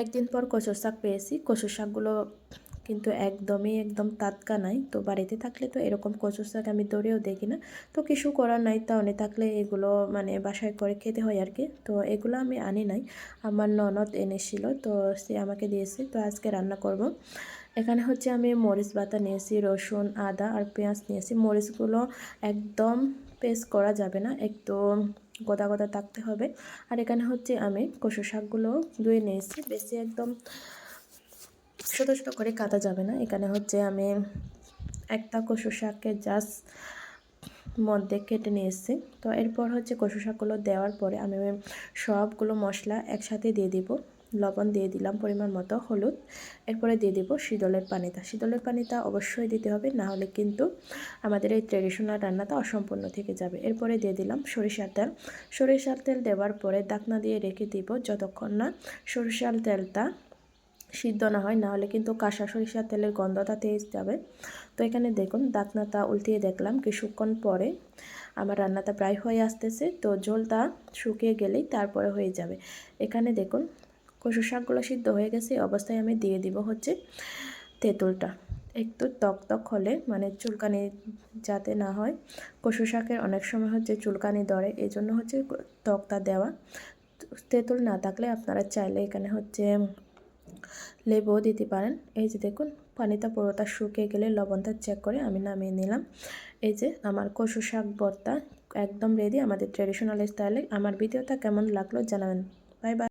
একদিন পর কচুর শাক পেয়েছি। কচুর শাকগুলো কিন্তু একদম টাটকা নাই। তো বাড়িতে থাকলে তো এরকম কচুর শাক আমি ধরেও দেখি না। তো কিছু করার নাই, টাউনে থাকলে এগুলো মানে বাসায় করে খেতে হয় আর কি। তো এগুলো আমি আনি নাই, আমার ননদ এনেছিল, তো সে আমাকে দিয়েছে। তো আজকে রান্না করব। এখানে হচ্ছে আমি মরিচ বাটা নিয়েছি, রসুন, আদা আর পেঁয়াজ নিয়েছি। মরিচগুলো একদম পেস্ট করা যাবে না, একটু গোদা গোদা থাকতে হবে। আর এখানে হচ্ছে আমি কচু শাকগুলো ধুয়ে নিয়েছি, বেশি একদম ছোটো ছোটো করে কাটা যাবে না। এখানে হচ্ছে আমি একটা কচু শাককে জাস্ট মধ্যে কেটে নিয়েছি। তো এরপর হচ্ছে কচু শাকগুলো দেওয়ার পরে আমি সবগুলো মশলা একসাথে দিয়ে দিব। লবণ দিয়ে দিলাম পরিমাণ মতো, হলুদ, এরপরে দিয়ে দিব শীতলের পানিটা। শীতলের পানিটা অবশ্যই দিতে হবে, না হলে কিন্তু আমাদের এই ট্রেডিশনাল রান্নাটা অসম্পূর্ণ থেকে যাবে। এরপরে দিয়ে দিলাম সরিষার তেল। সরিষার তেল দেওয়ার পরে ঢাকনা দিয়ে রেখে দিব যতক্ষণ না সরিষার তেলটা সিদ্ধ না হয়, না হলে কিন্তু কাঁচা সরিষার তেলের গন্ধটা তেজ যাবে। তো এখানে দেখুন ঢাকনাটা উল্টিয়ে দেখলাম কিছুক্ষণ পরে আমার রান্নাটা প্রায় হয়ে আসতেছে। তো ঝোলটা শুকিয়ে গেলেই তারপরে হয়ে যাবে। এখানে দেখুন কচু শাকগুলো সিদ্ধ হয়ে গেছে, অবস্থায় আমি দিয়ে দিব হচ্ছে তেঁতুলটা। একটু টক হলে মানে চুলকানি যাতে না হয়, কচু শাকের অনেক সময় হচ্ছে চুলকানি ধরে, এই জন্য হচ্ছে টকটা দেওয়া। তেঁতুল না থাকলে আপনারা চাইলে এখানে হচ্ছে লেবুও দিতে পারেন। এই যে দেখুন পানিটা পুরোটা শুকিয়ে গেলে লবণটা চেক করে আমি নামিয়ে নিলাম। এই যে আমার কচু শাক ভর্তা একদম রেডি আমাদের ট্রেডিশনাল স্টাইলে। আমার ভিডিওটা কেমন লাগলো জানাবেন। Bye bye.